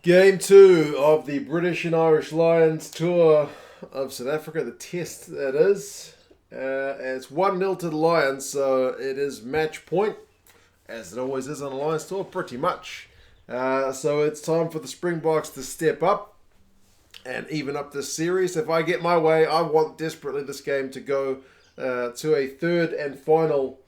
Game 2 of the British and Irish Lions tour of South Africa, the test that is. It's 1-0 to the Lions, so it is match point, as it always is on the Lions tour, pretty much. So it's time for the Springboks to step up and even up this series. If I get my way, I want desperately this game to go to a third and final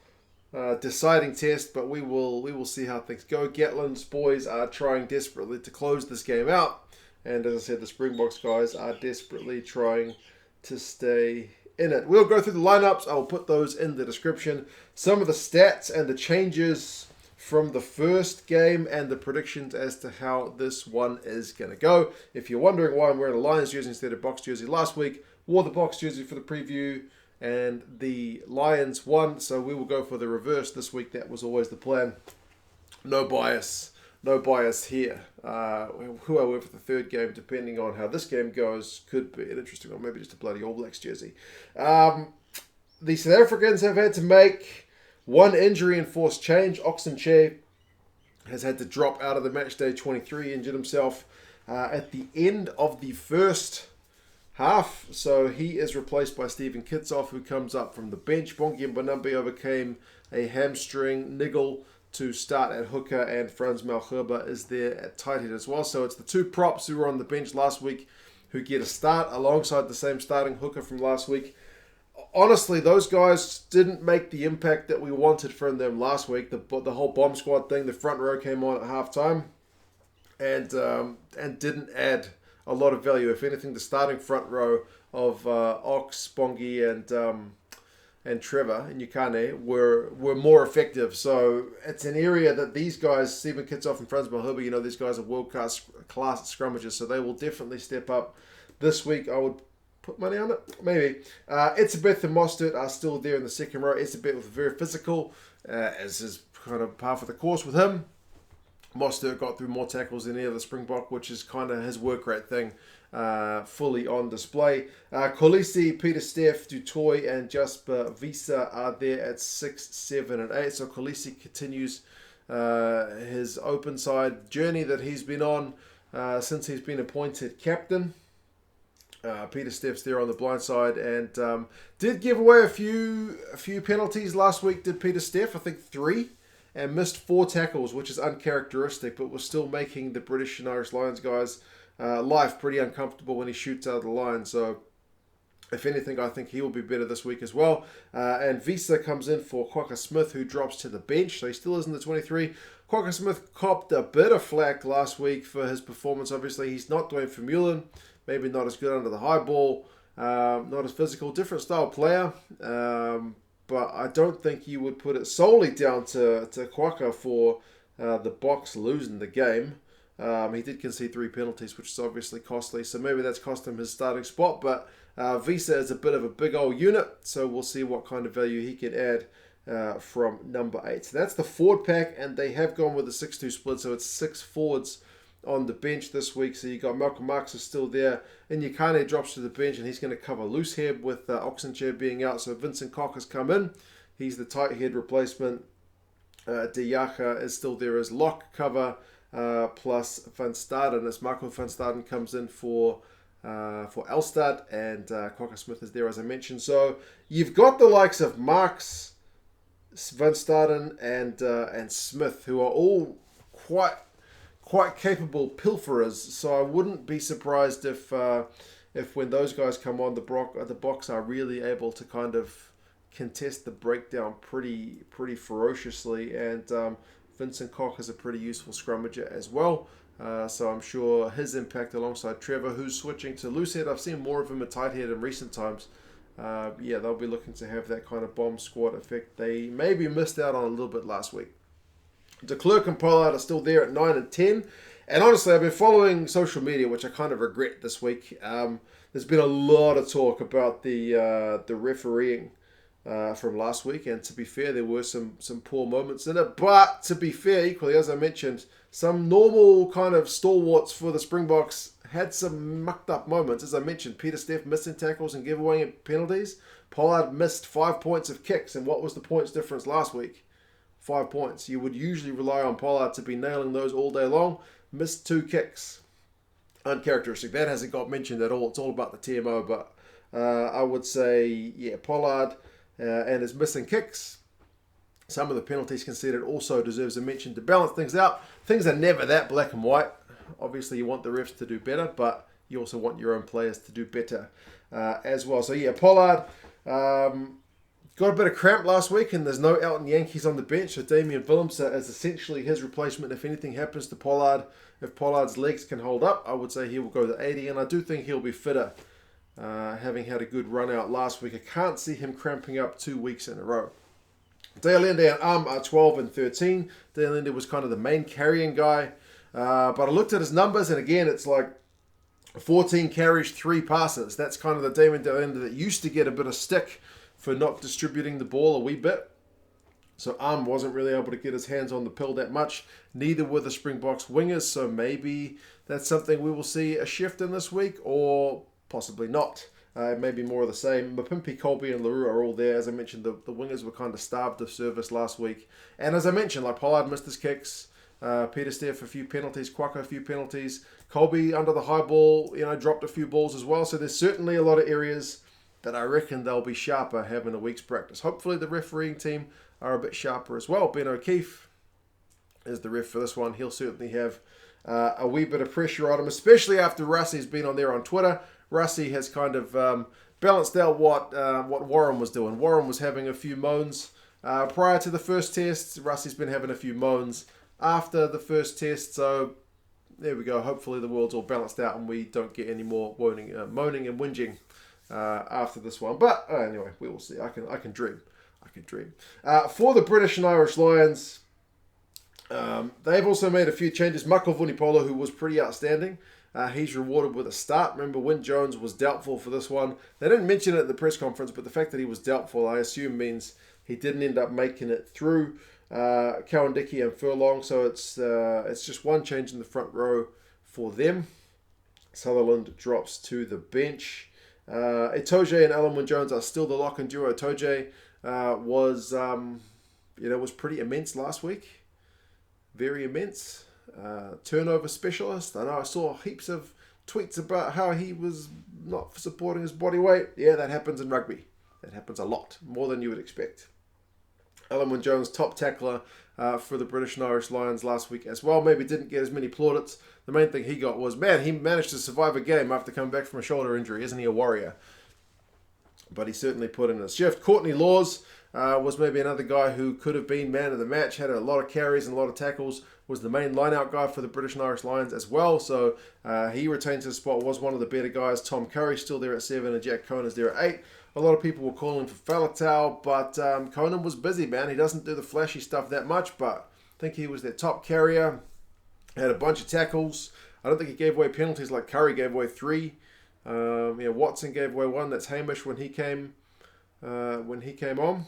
deciding test, but we will see how things go. Gatland's boys are trying desperately to close this game out, and as I said, the Springboks guys are desperately trying to stay in it. We'll go through the lineups. I'll put those in the description. Some of the stats and the changes from the first game and the predictions as to how this one is going to go. If you're wondering why I'm wearing a Lions jersey instead of Boks jersey last week, wore the Boks jersey for the preview, and the Lions won, so we will go for the reverse this week. That was always the plan. No bias here. Who I wear for the third game, depending on how this game goes, could be an interesting one. Maybe just a bloody All Blacks jersey. The South Africans have had to make one injury-enforced change. Oxenche has had to drop out of the match day 23, injured himself at the end of the first half, so he is replaced by Stephen Kitshoff, who comes up from the bench. Bongi and Mbonambi overcame a hamstring niggle to start at hooker, and Frans Malherbe is there at tight head as well. So it's the two props who were on the bench last week who get a start alongside the same starting hooker from last week. Honestly, those guys didn't make the impact that we wanted from them last week. The whole bomb squad thing, the front row came on at halftime and didn't add a lot of value. If anything, the starting front row of Ox, Bongi, and Trevor and Nyakane were more effective. So it's an area that these guys, Stephen Kitshoff and Frans Malherbe, these guys are world-class scrummagers, so they will definitely step up this week. I would put money on it, maybe. Etzebeth and Mostert are still there in the second row. Etzebeth was very physical, as is kind of par for the course with him. Mostert got through more tackles than any other Springbok, which is kind of his work rate thing, fully on display. Kolisi, Pieter-Steph, Toit, and Jasper, Wiese are there at 6, 7, and 8. So Kolisi continues his open side journey that he's been on since he's been appointed captain. Pieter-Steph's there on the blind side and did give away a few penalties last week, did Pieter-Steph, I think 3. And missed 4 tackles, which is uncharacteristic, but was still making the British and Irish Lions guys' life pretty uncomfortable when he shoots out of the line. So, if anything, I think he will be better this week as well. And Wiese comes in for Kwagga Smith, who drops to the bench, so he still is in the 23. Kwagga Smith copped a bit of flack last week for his performance. Obviously, he's not doing Vermeulen, maybe not as good under the high ball, not as physical, different style player. But I don't think you would put it solely down to Kwagga for the Boks losing the game. He did concede 3 penalties, which is obviously costly, so maybe that's cost him his starting spot. But Wiese is a bit of a big old unit, so we'll see what kind of value he can add from number 8. So that's the forward pack, and they have gone with a 6-2 split, so it's 6 forwards on the bench this week. So you got Marx is still there, and Nyakane drops to the bench, and he's going to cover loose head with Oxenche being out. So Vincent has come in. He's the tight head replacement. Diacha is still there as lock cover, plus Van Staden as Marco Van Staden comes in for Elstad, and Kwagga Smith is there as I mentioned. So you've got the likes of Marx, Van Staden, and Smith, who are all quite capable pilferers, so I wouldn't be surprised if when those guys come on, the Boks are really able to kind of contest the breakdown pretty ferociously, and Vincent is a pretty useful scrummager as well, so I'm sure his impact alongside Trevor, who's switching to loose head. I've seen more of him at tight head in recent times. They'll be looking to have that kind of bomb squad effect they maybe missed out on a little bit last week. De Klerk and Pollard are still there at 9 and 10. And honestly, I've been following social media, which I kind of regret this week. There's been a lot of talk about the refereeing from last week. And to be fair, there were some poor moments in it. But to be fair, equally, as I mentioned, some normal kind of stalwarts for the Springboks had some mucked up moments. As I mentioned, Pieter-Steph missing tackles and gave away penalties. Pollard missed 5 points of kicks. And what was the points difference last week? 5 points. You would usually rely on Pollard to be nailing those all day long. Missed 2 kicks. uncharacteristic. That hasn't got mentioned at all. It's all about the TMO, but I would say, yeah, Pollard and his missing kicks. Some of the penalties conceded also deserves a mention to balance things out. Things are never that black and white. Obviously, you want the refs to do better, but you also want your own players to do better as well. So, yeah, Pollard got a bit of cramp last week, and there's no Elton Yankees on the bench. So, Damian is essentially his replacement if anything happens to Pollard. If Pollard's legs can hold up, I would say he will go to 80, and I do think he'll be fitter, having had a good run out last week. I can't see him cramping up 2 weeks in a row. Allende and are 12 and 13. Allende was kind of the main carrying guy. But I looked at his numbers, and again, it's like 14 carries, 3 passes. That's kind of the Damian Allende that used to get a bit of stick for not distributing the ball a wee bit. So wasn't really able to get his hands on the pill that much. Neither were the Springboks wingers. So maybe that's something we will see a shift in this week, or possibly not. Maybe more of the same. Mapimpi, Kolbe and Roux are all there. As I mentioned, the wingers were kind of starved of service last week. And as I mentioned, like Pollard missed his kicks. Pieter-Steph a few penalties. Kwaka a few penalties. Kolbe under the high ball, dropped a few balls as well. So there's certainly a lot of areas that I reckon they'll be sharper having a week's practice. Hopefully the refereeing team are a bit sharper as well. Ben O'Keefe is the ref for this one. He'll certainly have a wee bit of pressure on him, especially after Russie's been on there on Twitter. Russie has kind of balanced out what Warren was doing. Warren was having a few moans prior to the first test. Russie's been having a few moans after the first test. So there we go. Hopefully the world's all balanced out and we don't get any more moaning and whinging after this one. But anyway, we will see. I can dream. For the British and Irish Lions, they've also made a few changes. Makazole, who was pretty outstanding, he's rewarded with a start. Remember, Wyn Jones was doubtful for this one. They didn't mention it at the press conference, but the fact that he was doubtful, I assume, means he didn't end up making it through Cowan-Dickie and Furlong. So it's just one change in the front row for them. Sutherland drops to the bench. Itoje and Alan Wyn Jones are still the lock and duo. Itoje was pretty immense last week. Very immense. Turnover specialist. I know I saw heaps of tweets about how he was not supporting his body weight. Yeah, that happens in rugby. That happens a lot, more than you would expect. Alan Wyn Jones, top tackler for the British and Irish Lions last week as well. Maybe didn't get as many plaudits. The main thing he got was, man, he managed to survive a game after coming back from a shoulder injury. Isn't he a warrior? But he certainly put in a shift. Courtney Laws was maybe another guy who could have been man of the match, had a lot of carries and a lot of tackles, was the main line-out guy for the British and Irish Lions as well. So he retains his spot, was one of the better guys. Tom Curry's still there at 7 and Jack Conan's there at 8. A lot of people were calling for Faletau, but Conan was busy, man. He doesn't do the flashy stuff that much, but I think he was their top carrier. Had a bunch of tackles. I don't think he gave away penalties like Curry gave away 3. Watson gave away 1. That's Hamish when he came on.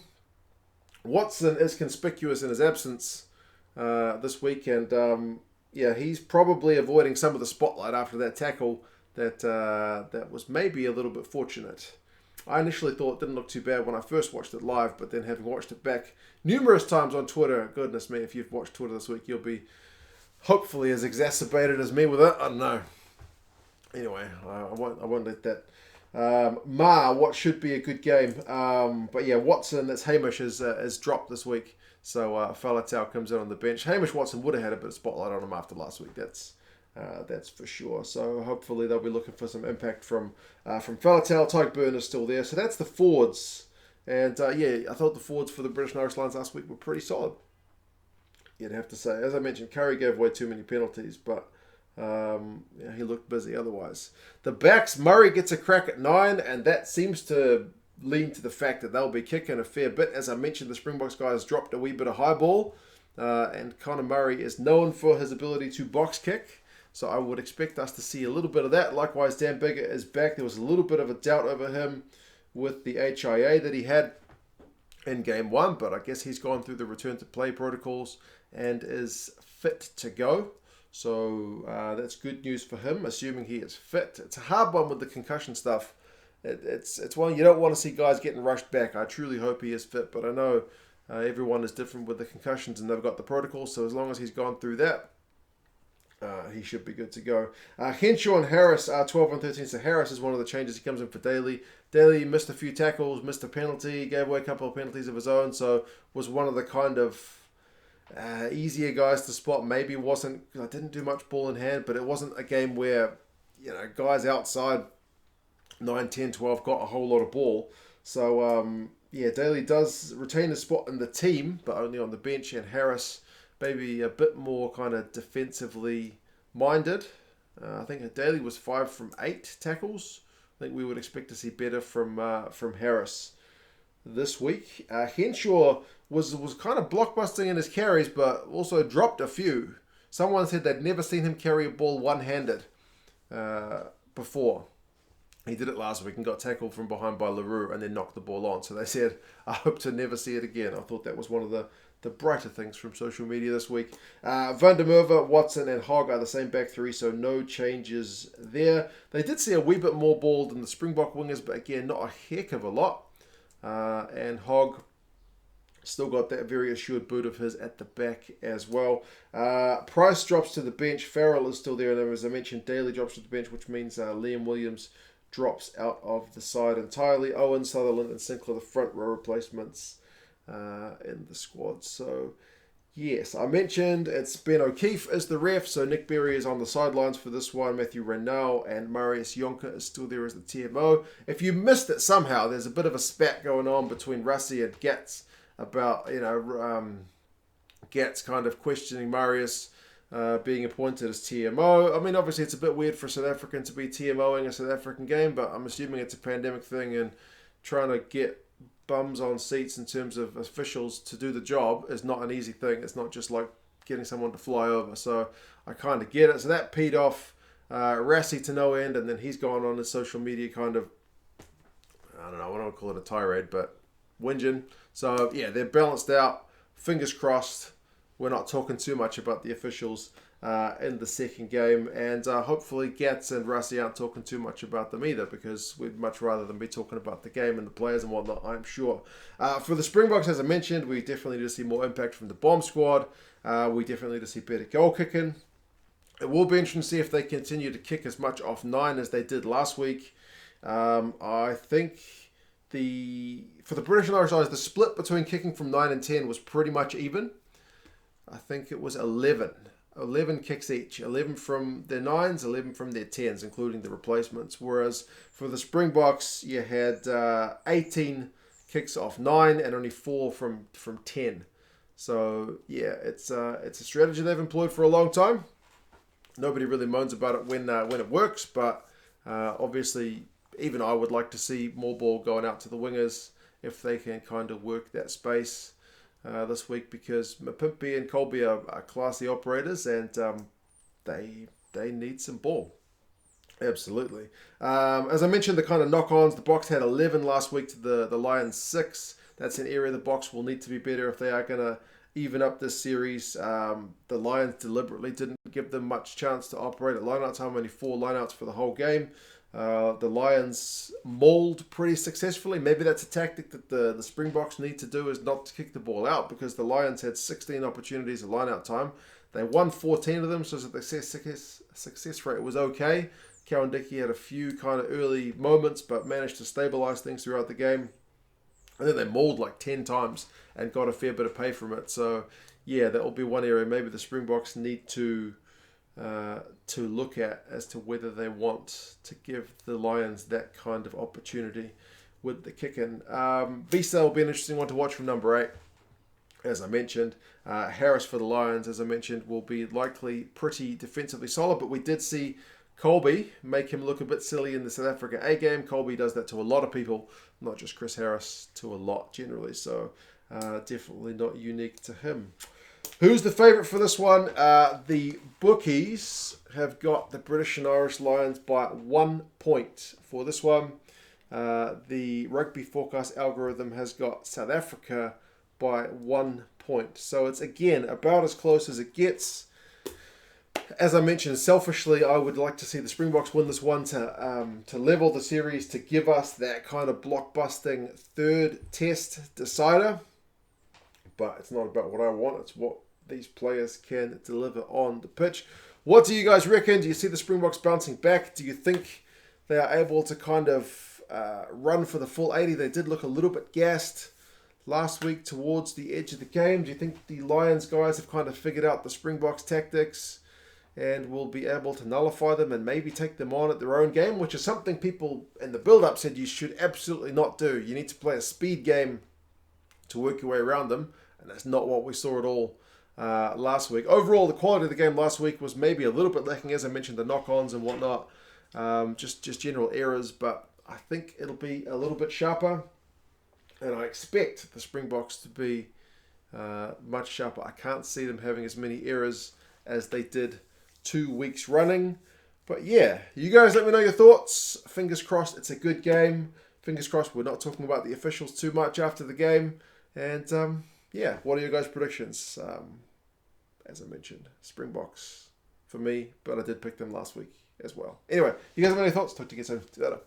Watson is conspicuous in his absence this week, and he's probably avoiding some of the spotlight after that tackle that was maybe a little bit fortunate. I initially thought it didn't look too bad when I first watched it live, but then having watched it back numerous times on Twitter, goodness me, if you've watched Twitter this week, you'll be hopefully as exacerbated as me with it. I don't know. Anyway, I won't let that what should be a good game. But yeah, Watson, that's Hamish, has dropped this week. So Faletau comes in on the bench. Hamish Watson would have had a bit of spotlight on him after last week. That's for sure. So hopefully they'll be looking for some impact from Faletau. Tyke Byrne is still there. So that's the forwards. And I thought the forwards for the British and Irish Lions last week were pretty solid. You'd have to say. As I mentioned, Curry gave away too many penalties, but he looked busy otherwise. The backs, Murray gets a crack at 9, and that seems to lean to the fact that they'll be kicking a fair bit. As I mentioned, the Springboks guys dropped a wee bit of high ball, and Conor Murray is known for his ability to box kick, so I would expect us to see a little bit of that. Likewise, Dan Biggar is back. There was a little bit of a doubt over him with the HIA that he had in Game 1, but I guess he's gone through the return to play protocols and is fit to go. So that's good news for him, assuming he is fit. It's a hard one with the concussion stuff. It's one you don't want to see guys getting rushed back. I truly hope he is fit, but I know everyone is different with the concussions and they've got the protocols. So as long as he's gone through that, He should be good to go. Henshaw and Harris are 12 and 13. So Harris is one of the changes. He comes in for Daly. Daly missed a few tackles, missed a penalty, gave away a couple of penalties of his own. So was one of the kind of easier guys to spot. Maybe didn't do much ball in hand, but it wasn't a game where, guys outside 9, 10, 12 got a whole lot of ball. So, Daly does retain a spot in the team, but only on the bench. And Harris, maybe a bit more kind of defensively minded. I think Daly was 5 from 8 tackles. I think we would expect to see better from Harris this week. Henshaw was kind of blockbusting in his carries, but also dropped a few. Someone said they'd never seen him carry a ball one-handed before. He did it last week and got tackled from behind by Roux and then knocked the ball on. So they said, I hope to never see it again. I thought that was one of the brighter things from social media this week. Van der Merwe, Watson and Hogg are the same back three, so no changes there. They did see a wee bit more ball than the Springbok wingers, but again, not a heck of a lot. And Hogg still got that very assured boot of his at the back as well. Price drops to the bench. Farrell is still there. And as I mentioned, Daly drops to the bench, which means Liam Williams drops out of the side entirely. Owen, Sutherland and Sinclair, the front row replacements in the squad. So, yes, I mentioned it's Ben O'Keefe as the ref. So Nick Berry is on the sidelines for this one. Matthew Renell and Marius Jonker is still there as the TMO. If you missed it somehow, there's a bit of a spat going on between Rassie and Gats about, Gats kind of questioning Marius being appointed as TMO. I mean, obviously it's a bit weird for a South African to be TMOing a South African game, but I'm assuming it's a pandemic thing and trying to get bums on seats in terms of officials to do the job is not an easy thing. It's not just like getting someone to fly over. So I kind of get it. So that peed off Rassie to no end, and then he's gone on his social media kind of, I don't know, I don't call it a tirade, but whinging. So yeah, they're balanced out. Fingers crossed. We're not talking too much about the officials in the second game. And hopefully Gats and Rassie aren't talking too much about them either, because we'd much rather than be talking about the game and the players and whatnot, I'm sure. For the Springboks, as I mentioned, we definitely need to see more impact from the bomb squad. We definitely need to see better goal kicking. It will be interesting to see if they continue to kick as much off 9 as they did last week. I think for the British and Irish Lions, the split between kicking from 9 and 10 was pretty much even. I think it was 11 kicks each. 11 from their 9s, 11 from their 10s, including the replacements. Whereas for the Springboks, you had 18 kicks off 9 and only 4 from 10. So, yeah, it's a strategy they've employed for a long time. Nobody really moans about it when it works, but obviously even I would like to see more ball going out to the wingers if they can kind of work that space this week, because Mapimpi and Kolbe are classy operators and they need some ball. Absolutely. As I mentioned, the kind of knock-ons, the Boks had 11 last week to the Lions 6. That's an area the Boks will need to be better if they are going to even up this series. The Lions deliberately didn't give them much chance to operate at lineout time, only 4 lineouts for the whole game. The Lions mauled pretty successfully. Maybe that's a tactic that the Springboks need to do, is not to kick the ball out, because the Lions had 16 opportunities at lineout time. They won 14 of them, so the success rate was okay. Cowan-Dickie had a few kind of early moments, but managed to stabilize things throughout the game. And then they mauled like 10 times and got a fair bit of pay from it. So, yeah, that will be one area maybe the Springboks need to look at as to whether they want to give the Lions that kind of opportunity with the kick-in. Wiese will be an interesting one to watch from number 8, as I mentioned. Harris for the Lions, as I mentioned, will be likely pretty defensively solid, but we did see Kolbe make him look a bit silly in the South Africa A game. Kolbe does that to a lot of people, not just Chris Harris, to a lot generally, so definitely not unique to him. Who's the favourite for this one? The bookies have got the British and Irish Lions by 1 point for this one. The Rugby Forecast algorithm has got South Africa by 1 point. So it's, again, about as close as it gets. As I mentioned, selfishly, I would like to see the Springboks win this one to level the series, to give us that kind of blockbusting third test decider. But it's not about what I want. It's what these players can deliver on the pitch. What do you guys reckon? Do you see the Springboks bouncing back? Do you think they are able to kind of run for the full 80? They did look a little bit gassed last week towards the edge of the game. Do you think the Lions guys have kind of figured out the Springboks tactics and will be able to nullify them and maybe take them on at their own game, which is something people in the build-up said you should absolutely not do. You need to play a speed game to work your way around them, and that's not what we saw at all last week. Overall, the quality of the game last week was maybe a little bit lacking, as I mentioned, the knock-ons and whatnot, just general errors, but I think it'll be a little bit sharper. And I expect the Springboks to be much sharper. I can't see them having as many errors as they did 2 weeks running. But yeah, you guys let me know your thoughts. Fingers crossed it's a good game. Fingers crossed we're not talking about the officials too much after the game. And yeah, what are your guys' predictions? As I mentioned, Springboks for me, but I did pick them last week as well. Anyway, you guys have any thoughts? Talk to you again soon. See you later.